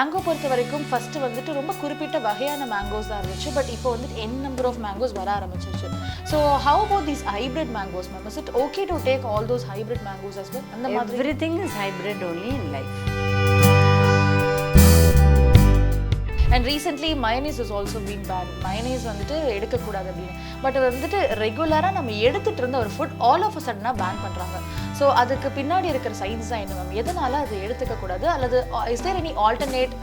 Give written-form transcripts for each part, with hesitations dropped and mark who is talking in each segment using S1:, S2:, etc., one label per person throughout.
S1: Mango பொறுத்த வரைக்கும் first வந்துட்டு ரொம்ப குறிப்பிட்ட வகையான மேங்கோஸ் தான் இருந்துச்சு. பட் இப்போ வந்துட்டு n நம்பர் ஆஃப் மேங்கோஸ் வர ஆரம்பிச்சிருச்சு. So how about these hybrid mangoes ma'am? Is it okay to take all those hybrid mangoes as well? அந்த மாதிரி
S2: everything is hybrid only in life.
S1: And recently mayonnaise has also been banned. Mayonnaise வந்துட்டு எடுக்கக்கூடாது அப்படின்னு. But வந்துட்டு ரெகுலராக நம்ம எடுத்துகிட்டு இருந்த ஒரு ஃபுட் ஆல் ஆஃப் அ சடனாக பேன் பண்ணுறாங்க. ஸோ அதுக்கு பின்னாடி இருக்கிற சயின்ஸ் தான் என்ன மேம்? எதனால அது எடுத்துக்கக்கூடாது அல்லது is there any alternate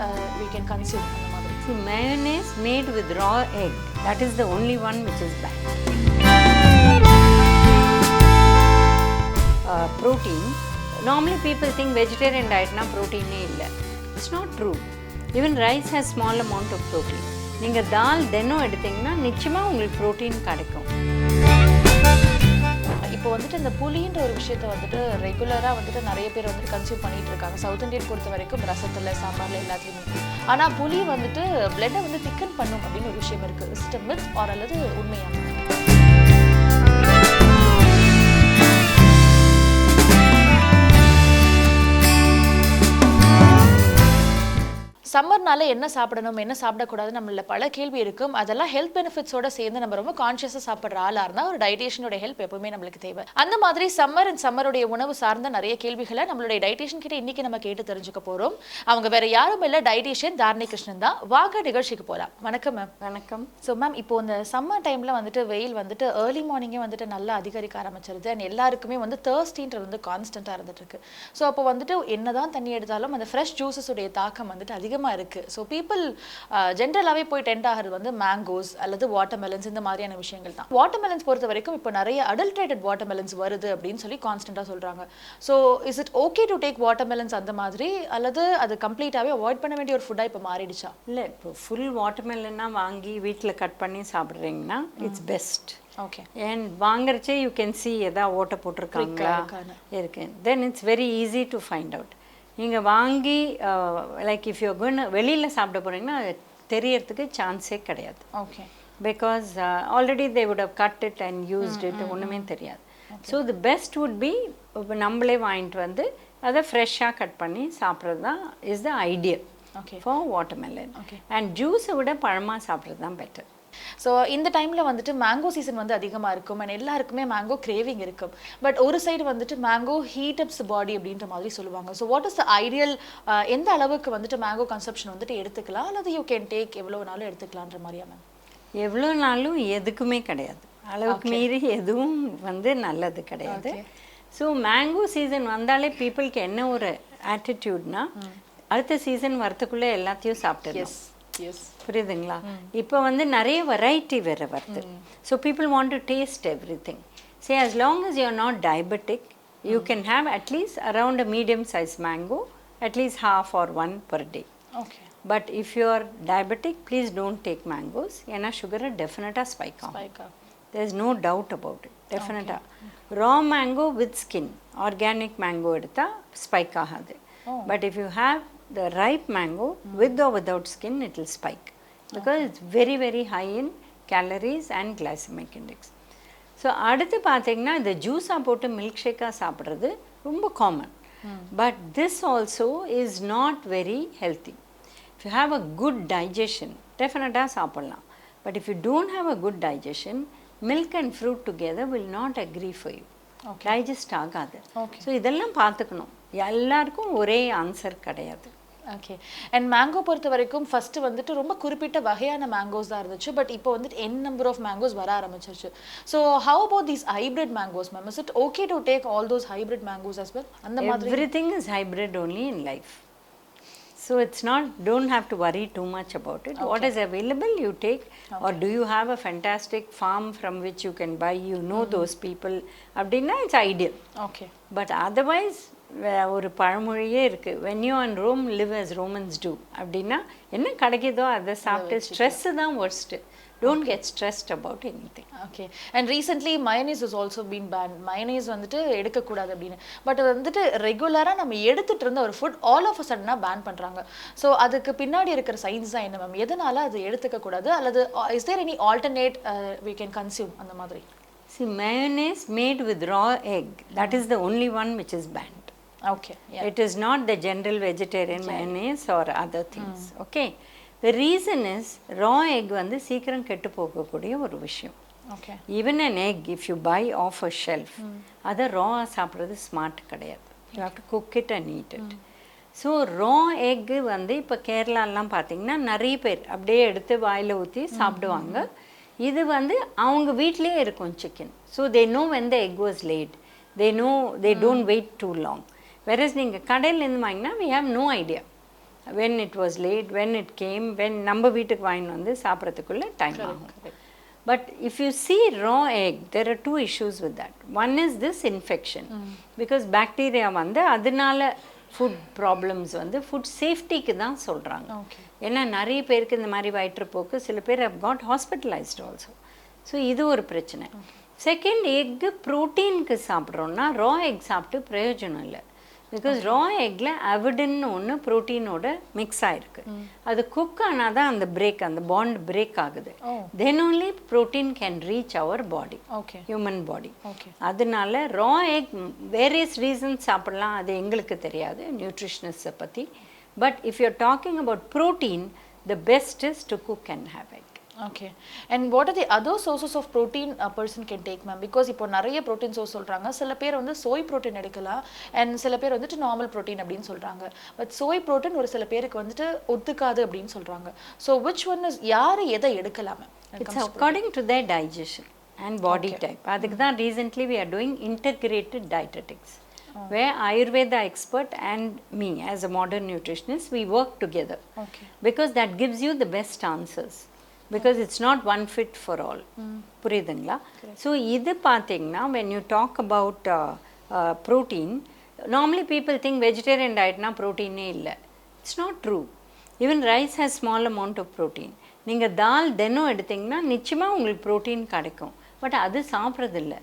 S1: we can consume அந்த மாதிரி?
S2: See, mayonnaise made with raw egg, that is the only one which is banned. Protein, normally people think vegetarian diet na protein illa. It's not true. Even rice has small amount of protein. நீங்க தால் தினம் எடுத்தீங்கன்னா நிச்சயமா உங்களுக்கு protein கிடைக்கும்.
S1: இப்போ வந்துட்டு இந்த புளின்ற ஒரு விஷயத்தை வந்துட்டு ரெகுலராக வந்துட்டு நிறைய பேர் வந்துட்டு கன்சியூம் பண்ணிட்டு இருக்காங்க. சவுத் இந்தியன் பொறுத்த வரைக்கும் ரசத்தில், சாம்பாரில் எல்லாத்துலேயுமே. ஆனால் புளி வந்துட்டு பிளட்டை வந்து திக்கன் பண்ணும் அப்படின்னு ஒரு விஷயம் இருக்குது. இஸ் இட் மித் ஆர் அல்லது உண்மையாக? சம்மர்னால என்ன சாப்பிடணும், என்ன சாப்பிடக்கூடாது, நம்மள பல கேள்வி இருக்கும். அதெல்லாம் ஹெல்த் பெனிஃபிட்ஸோட சேர்ந்து நம்ம ரொம்ப கான்ஷியஸாக சாப்பிட்ற ஆளாக இருந்தால் ஒரு டயட்டீஷியனோட ஹெல்ப் எப்பவுமே நம்மளுக்கு தேவை. அந்த மாதிரி சம்மருடைய உணவு சார்ந்த நிறைய கேள்விகளை நம்மளுடைய டயட்டீஷியன் கிட்ட இன்னைக்கு நம்ம கேட்டு தெரிஞ்சுக்க போகிறோம். அவங்க வேற யாரும் இல்லை, டயட்டீஷியன் தாரிணி கிருஷ்ணன் தான். வாங்க நிகழ்ச்சிக்கு போகலாம். வணக்கம் மேம்.
S2: வணக்கம்.
S1: ஸோ மேம், இப்போ இந்த சம்மர் டைமில் வந்துட்டு வெயில் வந்துட்டு ஏர்லி மார்னிங்கே வந்துட்டு நல்லா அதிகரிக்க ஆரம்பிச்சிருது. அண்ட் எல்லாருக்குமே வந்து தேர்ஸ்டின்றது வந்து கான்ஸ்டண்ட்டாக இருந்துட்டு இருக்கு. ஸோ அப்போ வந்துட்டு என்னதான் தண்ணி எடுத்தாலும் அந்த ஃப்ரெஷ் ஜூஸஸுடைய தாக்கம் வந்துட்டு அதிகமாக இருக்கு. ஸோ பீப்புள் ஜென்ரலாகவே போய் டென்ட் ஆகிறது வந்து மேங்கோஸ் அல்லது வாட்டர்மெலன்ஸ் இந்த மாதிரியான விஷயங்கள் தான். வாட்டர்மெலன்ஸ் பொறுத்த வரைக்கும் இப்போ நிறைய அடல்ட்ரேட்டட் வாட்டர்மெலன்ஸ் வருது அப்படின்னு சொல்லி கான்ஸ்டன்ட்டாக சொல்றாங்க. So is it okay to take watermelons அந்த மாதிரி அல்லது அது கம்ப்ளீட்டாகவே அவாய்ட் பண்ண வேண்டிய ஒரு ஃபுட்டாக இப்போ மாறிடுச்சா?
S2: இல்லை, இப்போ ஃபுல் வாட்டர்மெலன்னா வாங்கி வீட்டில் கட் பண்ணி சாப்பிட்றீங்கன்னா இட்ஸ் பெஸ்ட்.
S1: ஓகே.
S2: அண்ட் வாங்குறச்சே யூ கேன் சி எதாவது ஓட்ட போட்டிருக்காங்களா இருக்கு. Then it's very easy to find out. நீங்கள் வாங்கி லைக் இஃப் யூ கோன்னு வெளியில் சாப்பிட போகிறீங்கன்னா தெரியறதுக்கு சான்ஸே கிடையாது.
S1: Okay.
S2: Because already they would have cut it and used it, ஒன்றுமே தெரியாது. So the best would be இப்போ நம்மளே வாங்கிட்டு வந்து அதை ஃப்ரெஷ்ஷாக கட் பண்ணி சாப்பிட்றது தான் is the ideal for watermelon. And ஜூஸை விட பழமாக சாப்பிட்றது தான் பெட்டர்.
S1: ஸோ இந்த டைமில் வந்துட்டு மேங்கோ சீசன் வந்து அதிகமாக இருக்கும் அண்ட் எல்லாருக்குமே மேங்கோ கிரேவிங் இருக்கும். பட் ஒரு சைடு வந்துட்டு மேங்கோ ஹீட் அப்ஸ் பாடி அப்படின்ற மாதிரி சொல்லுவாங்க. So what is the ideal, எந்த அளவுக்கு வந்துட்டு மேங்கோ கன்சப்ஷன் வந்துட்டு எடுத்துக்கலாம் அல்லது யூ கேன் டேக் எவ்வளோ நாளும் எடுத்துக்கலான்ற மாதிரியா மேம்?
S2: எவ்வளோ நாளும் எதுக்குமே கிடையாது. அளவுக்கு மீறி எதுவும் வந்து நல்லது கிடையாது. ஸோ மேங்கோ சீசன் வந்தாலே பீப்புளுக்கு என்ன ஒரு ஆட்டிடியூட்னா அடுத்த சீசன் வரத்துக்குள்ளே எல்லாத்தையும் சாப்பிட்டுருக்கோம். புரியுதுங்களா? இப்போ வந்து நிறைய வெரைட்டி வேறு வருது. So people want to taste every thing. Say as long as you are not diabetic, you can have at least around a medium size mango, at least half or one per day.
S1: Okay.
S2: But if you are diabetic, please don't take mangoes. ஏன்னா சுகரை டெஃபினட்டாக spike ஆகும். There is no doubt about it. டெஃபினட்டாக raw mango with skin, organic mango எடுத்தால் spike ஆகாது. But if you have the ripe mango with or without skin, it will spike because it's very very high in calories and glycemic index. So அடுத்து பார்த்தீங்கன்னா இந்த ஜூஸாக போட்டு milk ஷேக்காக சாப்பிட்றது ரொம்ப common. But this also is not very healthy. If you have a good digestion, definitely சாப்பிடலாம். But if you don't have a good digestion, milk and fruit together will not agree for you. Digest ஆகாது. So இதெல்லாம் பார்த்துக்கணும். எல்லாருக்கும் ஒரே answer கிடையாது.
S1: Okay. And mango பொறுத்த வரைக்கும் first வந்துட்டு ரொம்ப குறிப்பிட்ட வகையான மேங்கோஸ் தான் இருந்துச்சு. பட் இப்போ வந்துட்டு n நம்பர் ஆஃப் மேங்கோஸ் வர ஆரம்பிச்சிருச்சு. So how about these hybrid mangoes ma'am? Is it okay to take all those hybrid mangoes as well? அந்த மாதிரி
S2: everything is hybrid only in life. So it's not, don't have to worry too much about it. What is available you take. Or do you have a fantastic farm from which you can buy, you know those people, அப்படின்னா it's ideal.
S1: Okay.
S2: But otherwise ஒரு பழமொழியே இருக்குது, when you and Rome live as Romans do அப்படின்னா என்ன கிடைக்குதோ அதை சாப்பிட்டு stress தான் worst. Don't get stressed about anything.
S1: Okay. And recently mayonnaise has also been banned. Mayonnaise வந்துட்டு எடுக்கக்கூடாது அப்படின்னு. பட் வந்துட்டு ரெகுலராக நம்ம எடுத்துகிட்டு இருந்த ஒரு ஃபுட் ஆல் ஆஃப் அ சடனாக பேன் பண்ணுறாங்க. ஸோ அதுக்கு பின்னாடி இருக்கிற சயின்ஸ் தான் என்ன மேம்? எதனால அது எடுத்துக்கக்கூடாது அல்லது is there any alternate we can consume அந்த மாதிரி?
S2: See, mayonnaise made with raw egg, that is the only one which is banned.
S1: Okay, yeah.
S2: It is not the general vegetarian mayonnaise or other things. Okay, the reason is raw egg வந்து சீக்கிரம் கெட்டு போகக்கூடிய ஒரு விஷயம்.
S1: Okay.
S2: Even an egg, if you buy off a shelf, அதை raw சாப்பிட்றது smart கிடையாது. You have to cook it and eat it. So raw எக்கு வந்து இப்போ கேரளாலாம் பார்த்தீங்கன்னா நிறைய பேர் அப்படியே எடுத்து வாயில் ஊற்றி சாப்பிடுவாங்க. இது வந்து அவங்க வீட்லேயே இருக்கும் chicken. So they know when the egg was laid, they know they don't wait too long. Versus நீங்கள் கடையிலேருந்து வாங்கினா we have no idea when it was late, when it came, when நம்ம வீட்டுக்கு வாங்கின்னு வந்து சாப்பிட்றதுக்குள்ளே டைம் ஆகும். But if you see raw egg, there are two issues with that. One is this infection, because bacteria வந்து அதனால food problems வந்து food சேஃப்டிக்கு தான் சொல்கிறாங்க. ஏன்னா நிறைய பேருக்கு இந்த மாதிரி வயிற்றுப்போக்கு, சில பேர் have got hospitalized also. So இது ஒரு பிரச்சனை. செகண்ட், எக்கு ப்ரோட்டீனுக்கு சாப்பிட்றோன்னா ரா எக் சாப்பிட்டு பிரயோஜனம் இல்லை. பிகாஸ் ரா எக்கில் அவிடன்னு ஒன்று ப்ரோட்டீனோட மிக்ஸ் ஆகிருக்கு. அது குக் ஆனால் தான் அந்த பிரேக், அந்த பாண்ட் பிரேக் ஆகுது. Then only protein can reach our body, human body. அதனால ரா எக் வேரியஸ் ரீசன்ஸ் சாப்பிடலாம், அது எங்களுக்கு தெரியாது நியூட்ரிஷனிஸ்ட்டை பற்றி. But if you are talking about protein, the best is to cook and have egg.
S1: Okay. And what are the other sources of protein a person can take, ma'am? Because இப்போ நிறைய protein source சொல்றாங்க. சில பேர் வந்து soy protein எடுக்கலாம் and சில பேர் வந்துட்டு normal protein அப்படினு சொல்றாங்க. But soy protein ஒரு சில பேருக்கு வந்துட்டு ஒத்துக்காது அப்படினு சொல்றாங்க. So which one is, யாரு எதை எடுக்கலாம்?
S2: It's according to their digestion and body type. அதுக்கு தான் recently we are doing integrated dietetics. Where Ayurveda expert and me as a modern nutritionist, we work together. Because that gives you the best answers. Because it's not one fit for all. புரியுதுங்களா? So இது பார்த்தீங்கன்னா when you talk about protein, normally people think vegetarian dietனா ப்ரோட்டீனே இல்லை. It's not true. Even rice has small amount of protein. நீங்கள் தால் தினம் எடுத்திங்கன்னா நிச்சயமாக உங்களுக்கு protein கிடைக்கும். பட் அது சாப்பிட்றதில்ல.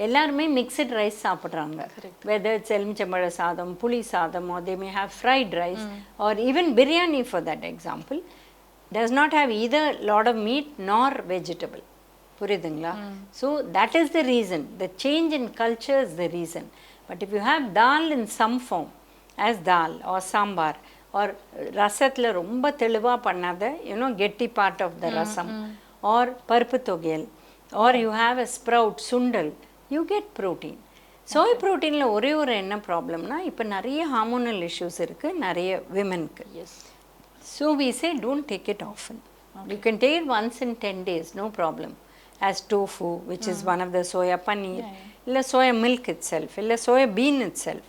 S2: எல்லாருமே மிக்சட் ரைஸ் சாப்பிட்றாங்க. வெதர் இட்ஸ் எலுமிச்சம்பழ சாதம், புளி சாதம், or they may have fried rice, or even biryani for that example does not have either lot of meat nor vegetable. புரியுதுங்களா? So that is the reason. The change in culture is the reason. But if you have dal in some form as dal or sambar or ரசத்தில் ரொம்ப தெளிவாக பண்ணாத, you know, கெட்டி part of the rasam, or பருப்பு தொகையல், or you have a sprout, sundal, you get protein. சோய் ப்ரோட்டீனில் ஒரே ஒரு என்ன ப்ராப்ளம்னா, இப்போ நிறைய ஹார்மோனல் இஷ்யூஸ் இருக்குது நிறைய விமென்க்கு. So we say don't take it often. You can take it once in 10 days, no problem. As tofu, which is one of the soya paneer, illa soya milk itself, illa soya bean itself.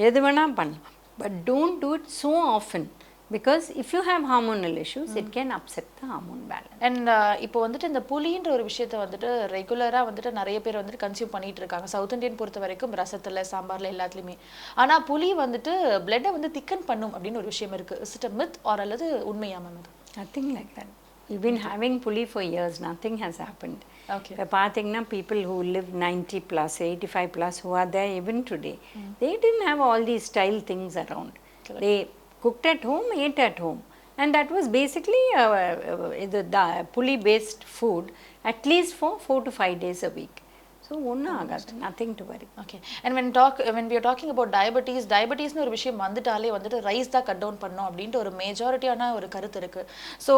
S2: எது வேணா பண்ணலாம். But don't do it so often. Because if you have hormonal issues, it can upset the hormone balance.
S1: And இப்போ வந்துட்டு இந்த புளின்ற ஒரு விஷயத்தை வந்துட்டு ரெகுலராக வந்துட்டு நிறைய பேர் வந்துட்டு கன்சியூம் பண்ணிட்டு இருக்காங்க. சவுத் இந்தியன் பொறுத்த வரைக்கும் ரசத்தில், சாம்பாரில் எல்லாத்துலேயுமே. ஆனால் புளி வந்துட்டு பிளட்டை வந்து திக்கன் பண்ணும் அப்படின்னு ஒரு விஷயம் இருக்குது. Is it a myth or அல்லது உண்மையா ma'am?
S2: Nothing like that. We've been having puli for years. Nothing has happened. இப்போ பார்த்தீங்கன்னா people who live 90 plus, 85 plus, who are there even today, they didn't have all these style things around. They cooked at home, ate at home, and that was basically the puli based food at least for 4 to 5 days a week. So ஒன்றும் ஆகாது, nothing to worry.
S1: Okay. And when we are talking about diabetes ஒரு விஷயம் வந்துட்டாலே வந்துட்டு rice தான் cut down பண்ணணும் அப்படின்ட்டு ஒரு மேஜாரிட்டியான ஒரு கருத்து இருக்கு. ஸோ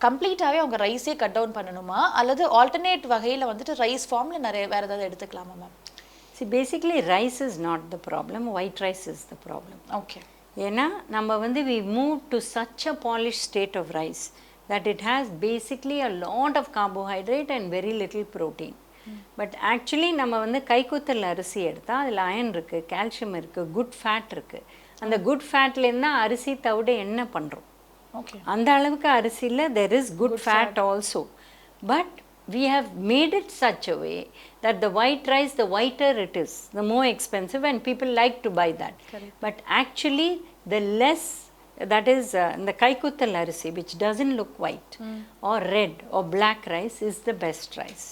S1: கம்ப்ளீட்டாகவே அவங்க ரைஸே கட் டவுன் பண்ணணுமா, அல்லது ஆல்டர்னேட் வகையில் வந்துட்டு ரைஸ் ஃபார்மில் நிறைய வேறு ஏதாவது எடுத்துக்கலாமா ma'am?
S2: See, basically rice is not the problem, white rice is the problem.
S1: Okay.
S2: ஏன்னா நம்ம வந்து we move to such a polished state of rice that it has basically a lot of carbohydrate and very little protein. But actually நம்ம வந்து கைக்குத்தல் அரிசி எடுத்தால் அதில் iron இருக்குது, calcium இருக்குது, குட் ஃபேட் இருக்குது. அந்த குட் ஃபேட்லேருந்து தான் அரிசி தவிட என்ன பண்ணுறோம். அந்த அளவுக்கு அரிசியில் there is good fat also. But we have made it such a way that the white rice, the whiter it is, the more expensive, and people like to buy that. Correct. But actually the less, that is the kaikuttal arisi, which doesn't look white or red or black rice, is the best rice.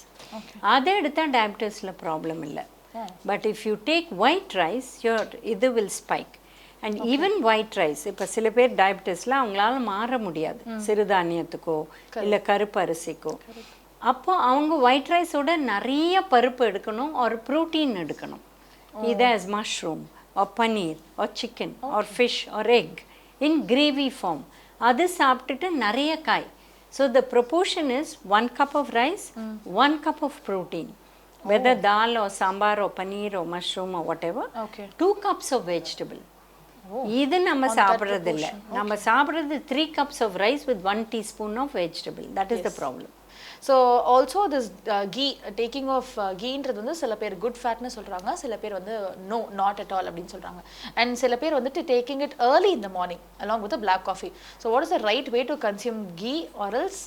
S2: Adhe edutha diabetes la problem illa. But if you take white rice, your idu will spike. And even white rice, இப்போ சில பேர் டயபிட்டிஸில் அவங்களால மாற முடியாது சிறுதானியத்துக்கோ இல்லை கருப்பு அரிசிக்கோ. அப்போ அவங்க ஒயிட் ரைஸோட நிறைய பருப்பு எடுக்கணும், ஒரு ப்ரோட்டீன் எடுக்கணும். either as mushroom or paneer or chicken or fish or egg in gravy form. அது சாப்பிட்டுட்டு நிறைய காய். So the proportion is 1 cup of rice, 1 cup of protein. Whether dal or sambar or paneer or mushroom or whatever, 2 cups of vegetable. இது நம்ம சாப்பிட்றது இல்லை. நம்ம சாப்பிட்றது 3 cups of rice with 1 teaspoon of vegetable. That is the problem.
S1: So also this ghee, taking of ghee-ன்றது வந்து சில பேர் good ஃபேட்னு சொல்கிறாங்க, சில பேர் வந்து நோ நாட் அட் ஆல் அப்படின்னு சொல்கிறாங்க. அண்ட் சில பேர் வந்துட்டு taking it early in the morning along with black coffee. So what is the right way to consume ghee or else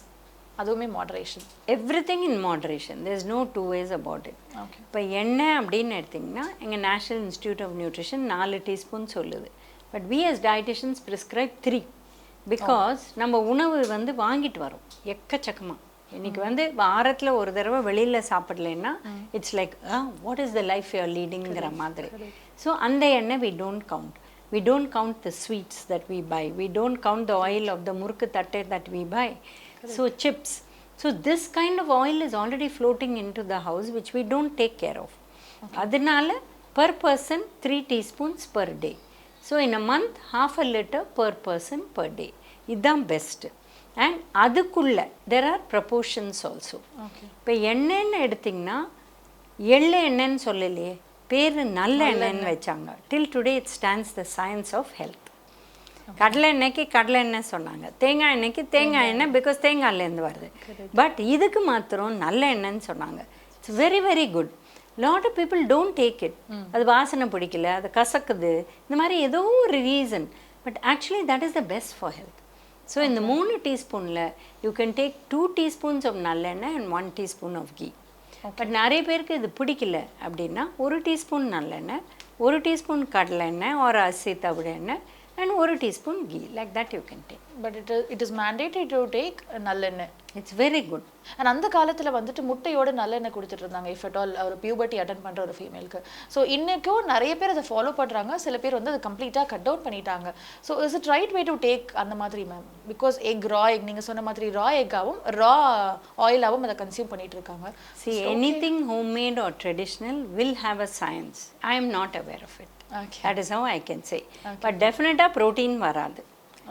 S1: அதுவுமே moderation?
S2: Everything in moderation. There is no two ways about it. இப்போ எண்ணெய் அப்படின்னு எடுத்திங்கன்னா எங்கள் national institute of nutrition 4 teaspoon சொல்லுது. But we as dietitians prescribe 3 because நம்ம உணவு வந்து வாங்கிட்டு வரோம் எக்கச்சக்கமாக. இன்றைக்கி வந்து வாரத்தில் ஒரு தடவை வெளியில் சாப்பிடலைன்னா it's like what is the life you are லீடிங்கிற மாதிரி. ஸோ அந்த எண்ணெய் we don't count. We don't count the sweets that we buy. We don't count the oil of the முறுக்கு தட்டை that we buy. So chips. So this kind of oil is already floating into the house which we don't take care of. அதனால per person 3 teaspoons per day. So in a month half a liter per person per day. இதுதான் best. And அதுக்குள்ளே there are proportions also. இப்போ எண்ணெய்ன்னு எடுத்திங்கன்னா எள்ளு எண்ணெய்ன்னு சொல்லலையே, பேர் நல்ல எண்ணெய்ன்னு வச்சாங்க. Till today it stands the science of health. கடலை எண்ணெய்க்கு கடலை எண்ணெய் சொன்னாங்க, தேங்காய் எண்ணெய்க்கு தேங்காய் எண்ணெய் பிகாஸ் தேங்காயிலேருந்து வருது. பட் இதுக்கு மாத்திரம் நல்ல எண்ணெய்ன்னு சொன்னாங்க. It's very very good. Lot of people don't take it. அது வாசனை பிடிக்கல, அது கசக்குது, இந்த மாதிரி ஏதோ ஒரு reason. But actually that is the best for health. So இந்த 3 டீஸ்பூனில் you can take 2 teaspoons of நல்லெண்ணெய் அண்ட் 1 teaspoon of ghee. பட் நிறைய பேருக்கு இது பிடிக்கல அப்படின்னா 1 teaspoon நல்லெண்ணெய், 1 teaspoon கடலை எண்ணெய் ஒரு அரிசி தவிடு எண்ணெய் and 1 teaspoon ghee. Like that you can take.
S1: But it is mandatory to take நல்லெண்ணெய்.
S2: It's very good.
S1: And அந்த காலத்தில் வந்துட்டு முட்டையோட நல்லெண்ணெய் கொடுத்துட்டு இருந்தாங்க இஃப் அட் ஆல் ஒரு பியூபர்ட்டி அட்டன் பண்ணுற ஒரு ஃபீமேலுக்கு. ஸோ இன்றைக்கும் நிறைய பேர் அதை ஃபாலோ பண்ணுறாங்க, சில பேர் வந்து அதை கம்ப்ளீட்டாக கட் டவுன் பண்ணிட்டாங்க. So is it right way to take அந்த மாதிரி ma'am? Because egg raw egg நீங்கள் சொன்ன மாதிரி ரா எக்காகவும் ரா ஆயிலாகவும் அதை கன்சியூம் பண்ணிட்டு இருக்காங்க.
S2: See, anything homemade or traditional will have a science. I am not aware of it. Okay. That is how I can say. Okay. But definitely protein varadu.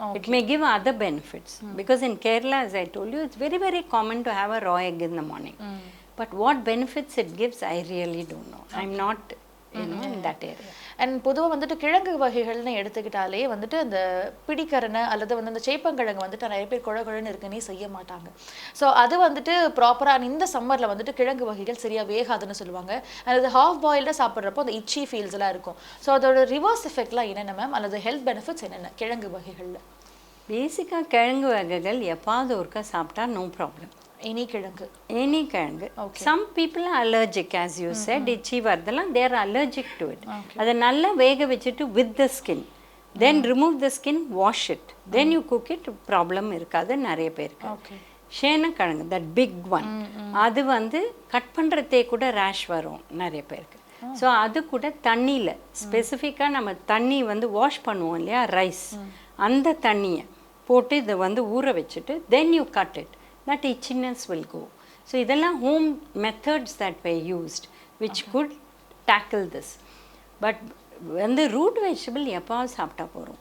S2: Okay. It may give other benefits. Because in Kerala, as I told you, it's very, very common to have a raw egg in the morning. But what benefits it gives, I really don't know. Okay. I'm not, you know, in that area.
S1: And பொதுவாக வந்துட்டு கிழங்கு வகைகள்னு எடுத்துக்கிட்டாலே வந்துட்டு அந்த பிடிக்கரணை அல்லது வந்து அந்த சேப்பங்கிழங்கு வந்துட்டு நிறைய பேர் குழகுழன்னு இருக்குன்னே செய்ய மாட்டாங்க. ஸோ அது வந்துட்டு ப்ராப்பராக இந்த சம்மரில் வந்துட்டு கிழங்கு வகைகள் சரியாக வேகாதுன்னு சொல்லுவாங்க. அல்லது ஹாஃப் பாயில்டாக சாப்பிட்றப்போ அந்த இச்சி ஃபீல்ஸ்லாம் இருக்கும். ஸோ அதோட ரிவர்ஸ் எஃபெக்ட்லாம் என்னென்ன மேம், அல்லது ஹெல்த் பெனிஃபிட்ஸ் என்னென்ன கிழங்கு வகைகளில்?
S2: பேசிக்காக கிழங்கு வகைகள் எப்பாவது ஒருக்கா சாப்பிட்டா நோ ப்ராப்ளம்.
S1: எனி கிழங்கு
S2: some people are allergic, as you said, itchy vardalam, they are allergic to it. Adha nalla vega vechittu with the skin, then remove the skin, wash it, then you cook it, problem irukadu nariya perukku. சேன கிழங்கு, that big one, அது வந்து cut பண்ணுறதே கூட ரேஷ் வரும் நிறைய பேருக்கு. So அது கூட தண்ணியில் ஸ்பெசிஃபிக்காக நம்ம தண்ணி வந்து வாஷ் பண்ணுவோம் இல்லையா, ரைஸ், அந்த தண்ணியை போட்டு இதை வந்து ஊற வச்சுட்டு then you cut it, that itchiness will go. So இதெல்லாம் home methods that were used which could tackle this. But when the root vegetable எப்பாவது சாப்பிட்டா போகிறோம்.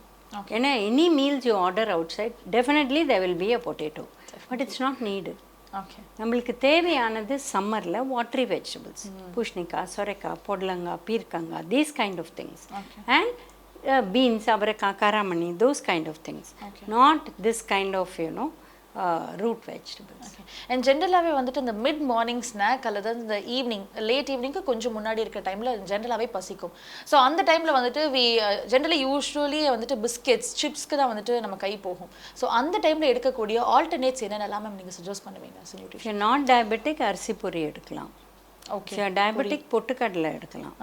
S2: ஏன்னா any meals you order outside, definitely there will be a potato. But it's not needed. நம்மளுக்கு தேவையானது சம்மரில் watery vegetables, பூஷ்ணிக்காய், சொரைக்காய், பொடலங்காய், பீர்க்கங்காய், these kind of things. And beans, அவரைக்காய், காராமணி, those kind of things. Not this kind of, you know, root vegetables.
S1: And ஜென்ரலாகவே வந்துட்டு இந்த மிட் மார்னிங் ஸ்நாக் அல்லது இந்த ஈவினிங் லேட் ஈவினிங்க்கு கொஞ்சம் முன்னாடி இருக்கிற டைமில் ஜென்ரலாகவே பசிக்கும். ஸோ அந்த டைமில் வந்துட்டு ஜென்ரலி யூஸ்வலி வந்துட்டு பிஸ்கெட்ஸ் சிப்ஸ்க்கு தான் வந்துட்டு நம்ம கை போகும். ஸோ அந்த டைமில் எடுக்கக்கூடிய ஆல்டர்னேட்ஸ் என்னென்னலாம் மேம் நீங்கள் சஜஸ்ட் பண்ணுவீங்க?
S2: நாட் டயபெட்டிக் அரிசி பொரி எடுக்கலாம். ஓகே. டயபெட்டிக் பொட்டுக்கடலை எடுக்கலாம்.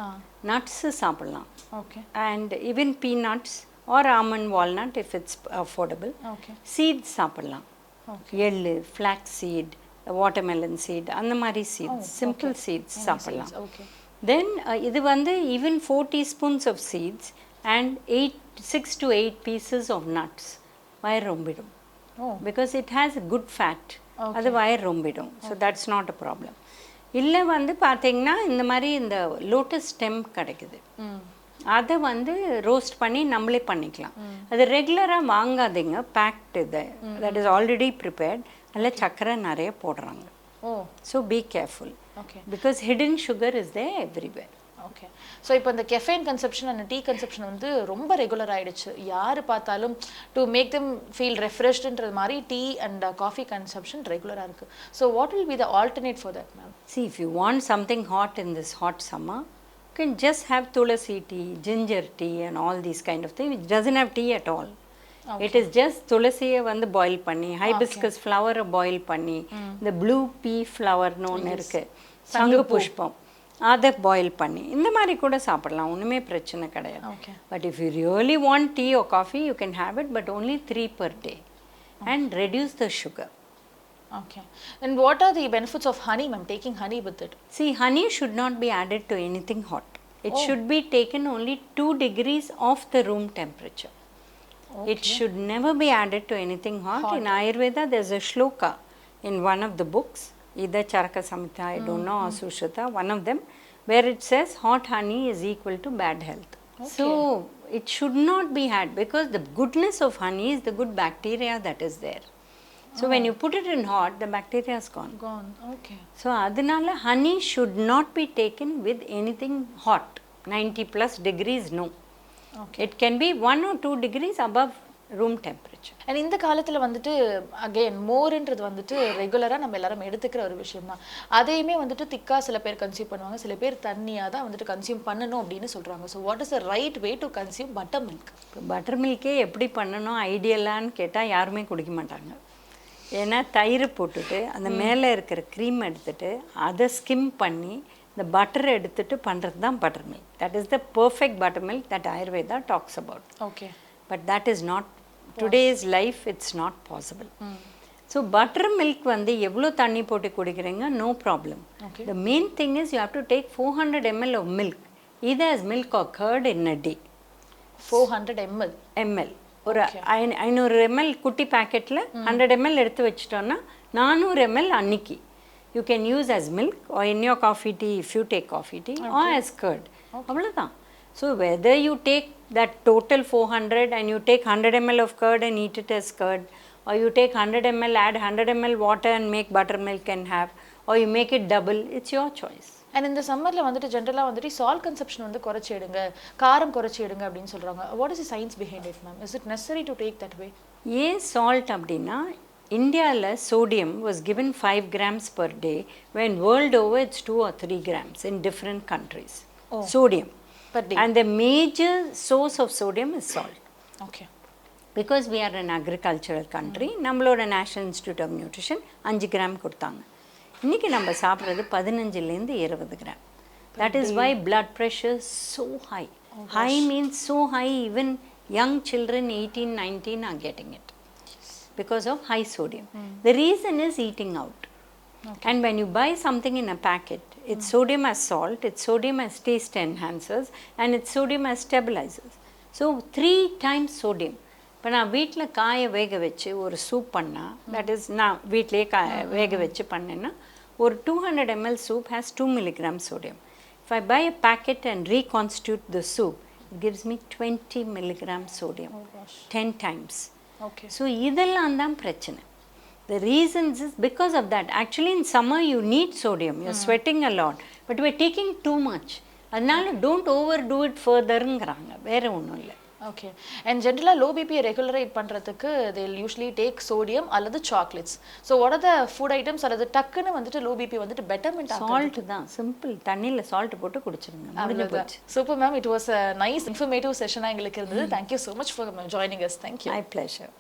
S2: நட்ஸு சாப்பிடலாம். Okay. And even peanuts or almond walnut if it's affordable. Okay. Seeds சாப்பிடலாம். எள்ளு, ஃப்ளாக்ஸ் சீட், வாட்டர்மெலன் சீட், அந்த மாதிரி சீட்ஸ், சிம்பிள் சீட்ஸ் சாப்பிடலாம். தென் இது வந்து even 4 teaspoons of seeds and 6 to 8 pieces of nuts வயிறு ரொம்பிடும். Because it has good fat, அது வயிறு ரொம்பிடும். So that's not a problem. இல்லை வந்து பார்த்தீங்கன்னா இந்த மாதிரி இந்த லோட்டஸ் ஸ்டெம் கிடைக்குது, அதை வந்து ரோஸ்ட் பண்ணி நம்மளே பண்ணிக்கலாம். அது ரெகுலராக வாங்காதீங்க, பேக்டு இது, தட் இஸ் ஆல்ரெடி ப்ரிப்பேர்ட். அதில் சர்க்கரை நிறைய போடுறாங்க. So be careful, because hidden sugar is there everywhere.
S1: Okay. So இப்போ இந்த caffeine consumption and tea consumption வந்து ரொம்ப ரெகுலர் ஆகிடுச்சு. யார் பார்த்தாலும் டு மேக் தெம் ஃபீல் ரெஃப்ரெஷ்டுன்றது மாதிரி டீ அண்ட் காஃபி கன்சப்ஷன் ரெகுலராக இருக்குது. So what will be the alternate for that ma'am?
S2: See, if you want something hot in this hot summer, you can just have tulasi tea, ginger tea and all these kind of things, which doesn't have tea at all. It is just tulasiயை வந்து boil பண்ணி, hibiscus ஃப்ளவரை boil பண்ணி, இந்த blue பீ ஃப்ளவர்னு ஒன்று இருக்குது, சங்கு புஷ்பம், அதை boil பண்ணி இந்த மாதிரி கூட சாப்பிடலாம், ஒன்றுமே பிரச்சனை கிடையாது. But if you really want tea or coffee, you can have it, but only 3 per day and reduce the sugar.
S1: Okay. And what are the benefits of honey, ma'am, taking honey with it?
S2: See, honey should not be added to anything hot. It should be taken only 2 degrees off the room temperature. It should never be added to anything hot. In Ayurveda, there's a shloka in one of the books, either Charaka Samhita, I don't know, or Sushruta, one of them, where it says hot honey is equal to bad health. So, it should not be had, because the goodness of honey is the good bacteria that is there. So, when you put it in hot, the bacteria is gone.
S1: Okay.
S2: So, adinala honey should not be taken with anything hot. 90 plus degrees, no. Okay. It can be 1 or 2 degrees above room temperature.
S1: And இந்த காலத்தில் வந்துட்டு again மோர்ன்றது வந்துட்டு ரெகுலராக நம்ம எல்லாரும் எடுத்துக்கிற ஒரு விஷயம் தான். அதையுமே வந்துட்டு திக்காக சில பேர் கன்சியூம் பண்ணுவாங்க, சில பேர் தண்ணியாக தான் வந்துட்டு கன்சியூம் பண்ணணும் அப்படின்னு சொல்கிறாங்க. So what is the right way to consume butter milk?
S2: Butter மில்கே எப்படி பண்ணணும் ஐடியலான்னு கேட்டால் யாருமே குடிக்க மாட்டாங்க. ஏன்னா தயிர் போட்டுட்டு அந்த மேலே இருக்கிற க்ரீம் எடுத்துட்டு அதை ஸ்கிம் பண்ணி இந்த பட்டரை எடுத்துட்டு பண்ணுறது தான் butter milk. That is the perfect butter milk that Ayurveda talks about.
S1: Okay.
S2: But that is not today's life, it's not possible. So butter milk வந்து எவ்வளோ தண்ணி போட்டு குடிக்கிறீங்க, no problem. The main thing is you have to take 400 ml of milk, either as milk or curd in a day.
S1: 400 ml.
S2: ஒரு 500 ml குட்டி பேக்கெட்டில் 100 ml எடுத்து வச்சிட்டோன்னா 400 ml அன்னைக்கு you can use as milk or in your coffee tea if you take coffee tea or as curd. அவ்வளோதான். So whether you take that total 400 and you take 100 ml of curd and eat it as curd, or you take 100 ml, add 100 ml water and make buttermilk and have, or you make it double, it's your choice.
S1: And இந்த சம்மரில் வந்துட்டு ஜென்ரலாக வந்துட்டு salt consumption வந்து குறைச்சி எடுங்க, காரம் குறைச்சி எடுங்க அப்படின்னு சொல்கிறாங்க. What is the science behind it ma'am? Is it necessary to take that way?
S2: ஏன் சால்ட் அப்படின்னா, இந்தியாவில் sodium was given 5 grams per day, when world over it's 2 or 3 grams in different countries. Sodium. And the major source of sodium is salt.
S1: Okay.
S2: Because we are an agricultural country, நம்மளோட National Institute of Nutrition 5 gram கொடுத்தாங்க. இன்னைக்கு நம்ம சாப்பிட்றது 15லேருந்து 20 gram. That is why blood pressure is so high. High means so high, even young children 18, 19 are getting it because of high sodium. The reason is eating out. And when you buy something in a packet, it's sodium as salt, it's sodium as taste enhancers, and it's sodium as stabilizers. So 3 times sodium. இப்போ நான் வீட்டில் காய வேக வச்சு ஒரு soup பண்ணால், that is நான் வீட்டிலே வேக வச்சு பண்ணேன்னா, ஒரு 200 ml soup has 2 milligrams sodium. If I buy a packet and reconstitute the soup, it gives me 20 milligrams sodium. 10 times.
S1: Okay.
S2: So இதெல்லாம் தான் பிரச்சனை. The reasons is because of that. Actually in summer you need sodium, you're sweating a lot, but we're taking too much. அதனால don't overdo it furtherங்கிறாங்க, வேற ஒன்றும் இல்லை.
S1: Okay. And ஜென்ரலாக low பிபியை regulate பண்ணுறதுக்கு தே யூஸ்வலி டேக் சோடியம் அல்லது chocolates. So what are the food items அல்லது டக்குன்னு வந்துட்டு லோ பிபி வந்துட்டு பெட்டர்மெண்ட் ஆகும்?
S2: சால்ட் தான், சிம்பிள். தண்ணியில் சால்ட் போட்டு குடிச்சிருங்க, முடிஞ்சு போச்சு.
S1: Super ma'am, it was a nice informative செஷனாக எங்களுக்கு இருந்தது. Thank you so much for joining us. Thank you.
S2: My pleasure.